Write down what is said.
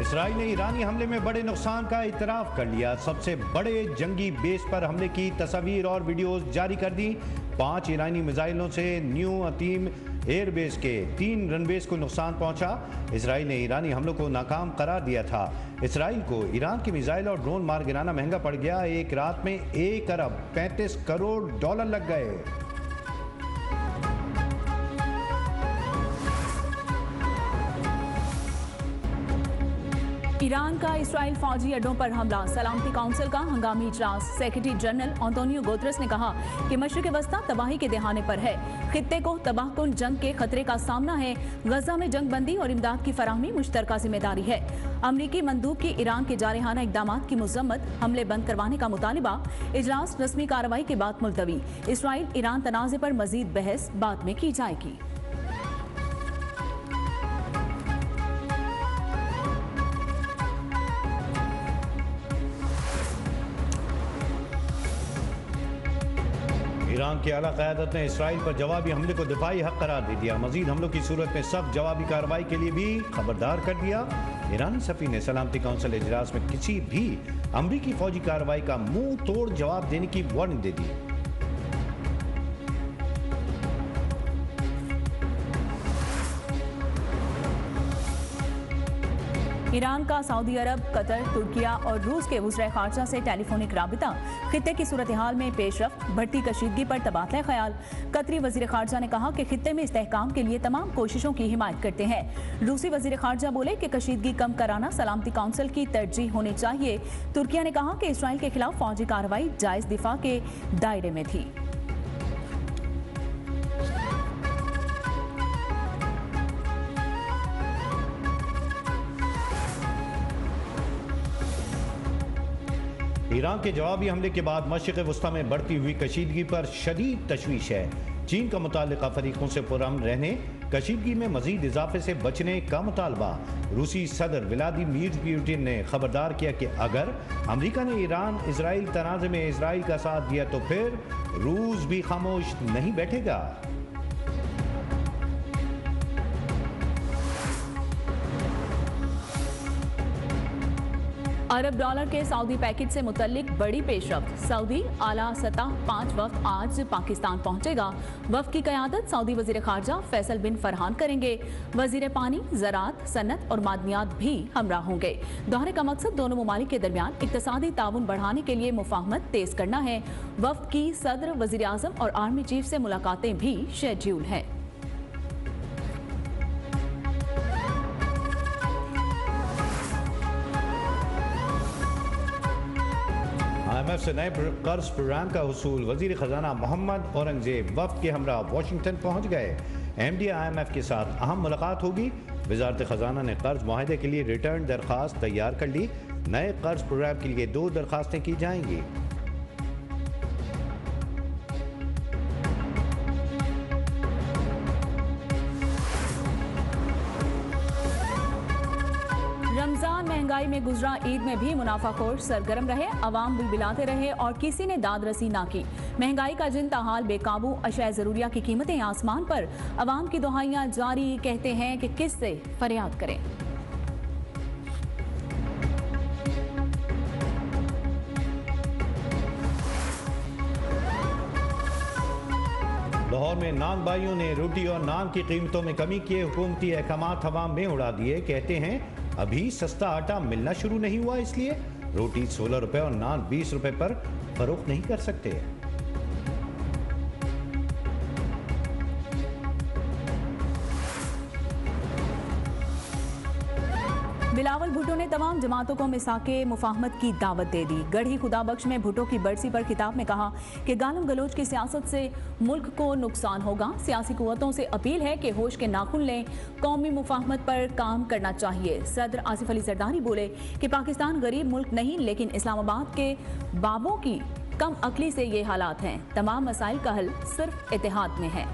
Israel ने ईरानी हमले में बड़े नुकसान का इतराफ कर लिया। सबसे बड़े जंगी बेस पर हमले की तस्वीर और वीडियोस जारी कर दी। 5 ईरानी मिसाइलों से न्यू अतीम एयरबेस के 3 रनवेज को नुकसान पहुंचा। इसराइल ने ईरानी हमलों को नाकाम करार दिया था। इसराइल को ईरान की मिसाइल और ड्रोन मार गिराना महंगा पड़ गया। एक रात में 1 अरब 35 करोड़ डॉलर लग गए। ईरान का इसराइल फौजी अड्डों पर हमला, सलामती काउंसिल का हंगामी इजलास। सेक्रेटरी जनरल एंटोनियो गुतेरेस ने कहा कि मशरिक वस्ता तबाही के दहाने पर है। खित्ते को तबाहकुन जंग के खतरे का सामना है। गजा में जंग बंदी और इमदाद की फराहमी मुश्तरका जिम्मेदारी है। अमरीकी मंदूब की ईरान के जारहाना इकदाम की मजम्मत, हमले बंद करवाने का मुतालिबा। इजलास रस्मी कार्रवाई के बाद मुलतवी। इसराइल ईरान तनाज़े पर मजीद बहस बाद में की जाएगी। ईरान की आला क़यादत ने इसराइल पर जवाबी हमले को दिफाई हक करार दे दिया। मजीद हमलों की सूरत में सख्त जवाबी कार्रवाई के लिए भी खबरदार कर दिया। ईरानी सफ़ी ने सलामती काउंसिल इजलास में किसी भी अमरीकी फौजी कार्रवाई का मुंह तोड़ जवाब देने की वार्निंग दे दी। ईरान का सऊदी अरब, कतर, तुर्किया और रूस के वज़ीर ख़ारजा से टेलीफोनिक राबिता। खित्ते की सूरत हाल में पेशरफ्त, बढ़ती कशीदगी पर तबादला ख्याल। कतरी वज़ीर ख़ारजा ने कहा कि खित्ते में इस्तेहकाम के लिए तमाम कोशिशों की हिमायत करते हैं। रूसी वज़ीर ख़ारजा बोले कि कशीदगी कम कराना सलामती काउंसिल की तरजीह होनी चाहिए। तुर्किया ने कहा कि इसराइल के खिलाफ फौजी कार्रवाई जायज़ दिफा के दायरे में थी। ईरान के जवाबी हमले के बाद मशरिक़ वस्ता में बढ़ती हुई कशीदगी पर शदीद तशवीश है। चीन का मुताल्लिक़ा फरीकों से पुरअमन रहने, कशीदगी में मजीद इजाफे से बचने का मुतालबा। रूसी सदर व्लादिमीर पुतिन ने खबरदार किया कि अगर अमरीका ने ईरान इसराइल तनाज़े में इसराइल का साथ दिया तो फिर रूस भी खामोश नहीं बैठेगा। अरब डॉलर के सऊदी पैकेज से मुतल्लिक बड़ी पेशरफ्त। सऊदी आला सतह 5 वफ्द आज पाकिस्तान पहुंचेगा। वफ्द की क़यादत सऊदी वज़ीर ख़ारजा फैसल बिन फरहान करेंगे। वज़ीर पानी, ज़राअत, सनत और मादनियात भी हमरा होंगे। दौरे का मकसद दोनों ममालिक के दरमियान इक़्तिसादी ताउन बढ़ाने के लिए मुफाहमत तेज करना है। वफ्द की सदर, वज़ीर आज़म और आर्मी चीफ से मुलाकातें भी शेड्यूल हैं। IMF से नए कर्ज प्रोग्राम का हुसूल। वजीर खजाना मोहम्मद औरंगजेब वफ्द के हमरा वाशिंगटन पहुंच गए। MD IMF के साथ अहम मुलाकात होगी। वजारत खजाना ने कर्ज मुआहदे के लिए रिटर्न दरख्वास्त तैयार कर ली। नए कर्ज प्रोग्राम के लिए 2 दरख्वास्तें की जाएंगी। रमजान महंगाई में गुजरा, ईद में भी मुनाफाखोर सरगर्म रहे। अवाम बिलबिलाते रहे और किसी ने दाद रसी ना की। महंगाई का जिन ताहाल बेकाबू, अशया ज़रूरिया की कीमतें आसमान पर। अवाम की दुहाइयां जारी, कहते हैं कि किससे फरियाद करें। लाहौर में नान भाइयों ने रोटी और नान की कीमतों में कमी किए हुकूमती अहकामात हवा में उड़ा दिए। कहते हैं अभी सस्ता आटा मिलना शुरू नहीं हुआ, इसलिए रोटी 16 रुपए और नान 20 रुपए पर फरोख्त नहीं कर सकते। बिलावल भुट्टो ने तमाम जमातों को मिसाके मुफाहमत की दावत दे दी। गढ़ी खुदाबख्श में भुट्टो की बरसी पर खिताब में कहा कि गालम गलोच की सियासत से मुल्क को नुकसान होगा। सियासी कुव्वतों से अपील है कि होश के नाखुन लें, कौमी मुफाहमत पर काम करना चाहिए। सदर आसिफ अली जरदारी बोले कि पाकिस्तान गरीब मुल्क नहीं, लेकिन इस्लामाबाद के बाबों की कम अकली से ये हालात हैं। तमाम मसाइल का हल सिर्फ इत्तेहाद में है।